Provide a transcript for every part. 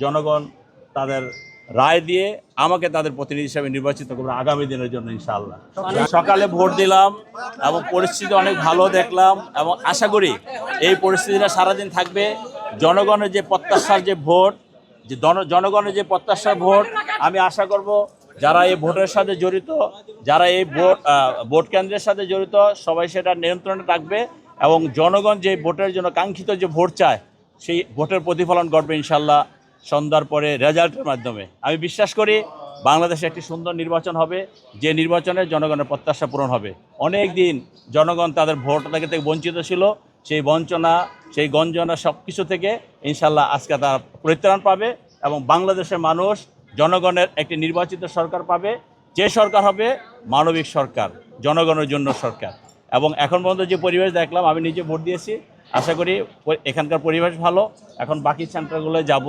জনগণ তাদের রায় দিয়ে আমাকে তাদের প্রতিনিধি হিসেবে নির্বাচিত করবে আগামী দিনের জন্য ইনশাআল্লাহ। সকালে ভোট দিলাম এবং পরিস্থিতি অনেক ভালো দেখলাম এবং আশা করি এই পরিস্থিতিটা সারাদিন থাকবে। জনগণের যে প্রত্যাশার যে ভোট, যে জনগণের যে প্রত্যাশার ভোট, আমি আশা করব যারা এই ভোটের সাথে জড়িত, যারা এই ভোট কেন্দ্রের সাথে জড়িত, সবাই সেটা নিয়ন্ত্রণে রাখবে এবং জনগণ যে ভোটের জন্য কাঙ্ক্ষিত যে ভোট চায় সেই ভোটের প্রতিফলন ঘটবে ইনশাআল্লাহ সন্ধ্যার পরে রেজাল্টের মাধ্যমে। আমি বিশ্বাস করি বাংলাদেশে একটি সুন্দর নির্বাচন হবে, যে নির্বাচনে জনগণের প্রত্যাশা পূরণ হবে। অনেক দিন জনগণ তাদের ভোট থেকে বঞ্চিত ছিল, সেই বঞ্চনা, সেই গঞ্জনা সব কিছু থেকে ইনশাআল্লাহ আজকে তারা পরিত্রাণ পাবে এবং বাংলাদেশের মানুষ জনগণের একটি নির্বাচিত সরকার পাবে, যে সরকার হবে মানবিক সরকার, জনগণের জন্য সরকার। এবং এখন পর্যন্ত যে পরিবেশ দেখলাম, আমি নিজে ভোট দিয়েছি, আশা করি এখানকার পরিবেশ ভালো। এখন বাকি সেন্টারগুলোয় যাব,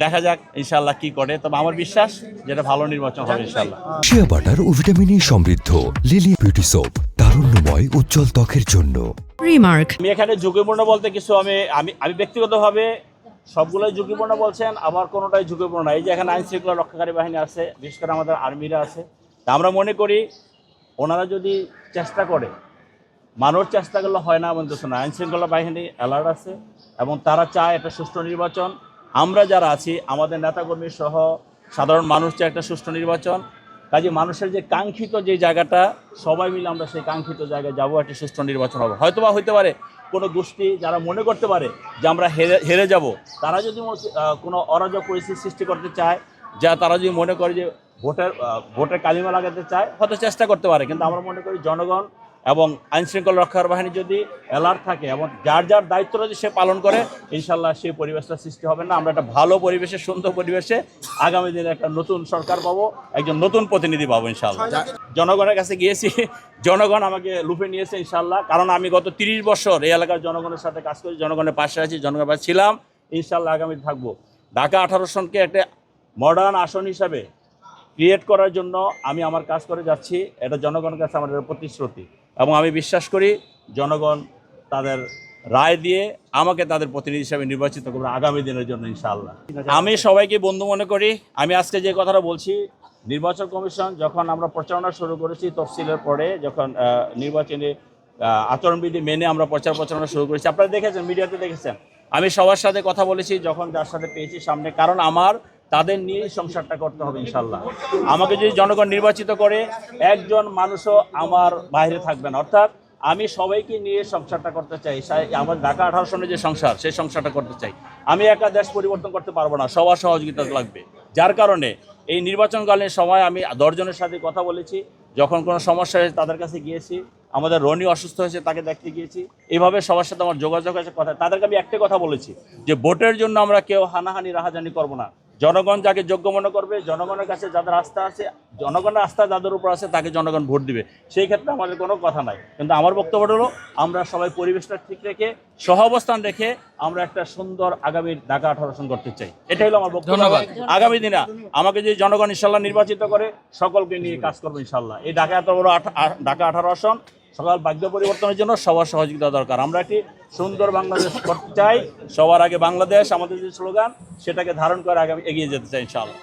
দেখা যাক ইনশাআল্লাহ কি করে। তবে আমার বিশ্বাস যেটা ভালো নির্বাচন হবে ইনশাআল্লাহ। শিয়া বাটার ও ভিটামিন ই সমৃদ্ধ লিলি বিউটি সোপ, তারুণ্যময় উজ্জ্বল ত্বকের জন্য। রিমার্ক, আমি এখানে ঝুঁকিপূর্ণ বলতে কিছু আমি ব্যক্তিগতভাবে সবগুলোই ঝুঁকিপূর্ণ বলছেন, আবার কোনোটাই ঝুঁকিপূর্ণ না। এই যে এখানে আইন শৃঙ্খলা রক্ষাকারী বাহিনী আছে, বিশেষ করে আমাদের আর্মিরা আছে, তা আমরা মনে করি ওনারা যদি চেষ্টা করে, মানুষ চেষ্টা করলে হয় না এমন কিছু না। আইন শৃঙ্খলা বাহিনী অ্যালার্ট আছে এবং তারা চায় একটা সুষ্ঠু নির্বাচন। আমরা যারা আছি, আমাদের নেতাকর্মী সহ সাধারণ মানুষ চায় একটা সুষ্ঠু নির্বাচন। কাজে মানুষের যে কাঙ্ক্ষিত যে জায়গাটা, সবাই মিলে আমরা সেই কাঙ্ক্ষিত জায়গায় যাবো, একটা সুষ্ঠু নির্বাচন হবে। হয়তোবা হইতে পারে কোনো গোষ্ঠী যারা মনে করতে পারে যে আমরা হেরে যাব, তারা যদি কোনো অরাজক পরিস্থিতি সৃষ্টি করতে চায়, যা তারা যদি মনে করে যে ভোটের কালিমা লাগাতে চায়, হয়তো চেষ্টা করতে পারে। কিন্তু আমরা মনে করি জনগণ এবং আইনশৃঙ্খলা রক্ষার বাহিনী যদি অ্যালার্ট থাকে এবং যার যার দায়িত্বটা যদি সে পালন করে, ইনশাল্লাহ সেই পরিবেশটা সৃষ্টি হবে না। আমরা একটা ভালো পরিবেশে, সুন্দর পরিবেশে আগামী দিনে একটা নতুন সরকার পাবো, একজন নতুন প্রতিনিধি পাবো ইনশাল্লাহ। জনগণের কাছে গিয়েছি, জনগণ আমাকে লুফে নিয়েছে ইনশাল্লাহ। কারণ আমি গত 30 বছর এই এলাকার জনগণের সাথে কাজ করি, জনগণের পাশে আছি, জনগণের পাশে ছিলাম, ইনশাল্লাহ আগামী থাকবো। ঢাকা 18 আসনকে একটা মডার্ন আসন হিসাবে ক্রিয়েট করার জন্য আমি আমার কাজ করে যাচ্ছি। এটা জনগণের কাছে আমাদের প্রতিশ্রুতি এবং আমি বিশ্বাস করি জনগণ তাদের রায় দিয়ে আমাকে তাদের প্রতিনিধি হিসেবে নির্বাচিত করবে আগামী দিনের জন্য ইনশাআল্লাহ। আমি সবাইকে বন্ধু মনে করি। আমি আজকে যে কথাটা বলছি, নির্বাচন কমিশন যখন আমরা প্রচারণা শুরু করেছি তফসিলের পরে, যখন নির্বাচনী আচরণবিধি মেনে আমরা প্রচারণা শুরু করেছি, আপনারা দেখেছেন, মিডিয়াতে দেখেছেন, আমি সবার সাথে কথা বলেছি যখন যার সাথে পেয়েছি সামনে। কারণ আমার তাদের নিয়েই সংসারটা করতে হবে ইনশাল্লাহ। আমাকে যদি জনগণ নির্বাচিত করে, একজন মানুষও আমার বাইরে থাকবে না। অর্থাৎ আমি সবাইকে নিয়ে সংসারটা করতে চাই। আমার ঢাকা 18 সনের যে সংসার, সেই সংসারটা করতে চাই। আমি একা দেশ পরিবর্তন করতে পারবো না, সবার সহযোগিতা লাগবে। যার কারণে এই নির্বাচনকালীন সময় আমি 10 জনের সাথে কথা বলেছি। যখন কোনো সমস্যা হয়েছে তাদের কাছে গিয়েছি। আমাদের রনি অসুস্থ হয়েছে, তাকে দেখতে গিয়েছি। এইভাবে সবার সাথে আমার যোগাযোগ আছে, কথা। তাদেরকে আমি একটাই কথা বলেছি যে ভোটের জন্য আমরা কেউ হানাহানি রাহাজানি করবো না। জনগণ যাকে যোগ্য মনে করবে, জনগণের কাছে যাদের আস্থা আছে, জনগণের আস্থা যাদের উপর আছে, তাকে জনগণ ভোট দিবে। সেই ক্ষেত্রে আমাদের কোনো কথা নাই। কিন্তু আমার বক্তব্য হলো আমরা সবাই পরিবেশটা ঠিক রেখে, সহাবস্থান রেখে আমরা একটা সুন্দর আগামী ঢাকা 18 আসন করতে চাই। এটাই হলো আমার বক্তব্য। আগামী দিনে আমাকে যদি জনগণ ইনশাল্লাহ নির্বাচিত করে, সকলকে নিয়ে কাজ করবো ইনশাল্লাহ। এই ঢাকা এত বড় ঢাকা 18 আসন, সকাল ভাগ্য পরিবর্তনের জন্য সবার সহযোগিতা দরকার। আমরা একটি সুন্দর বাংলাদেশ করতে চাই। সবার আগে বাংলাদেশ আমাদের যে স্লোগান, সেটাকে ধারণ করে আগামী এগিয়ে যেতে চাই ইনশাআল্লাহ।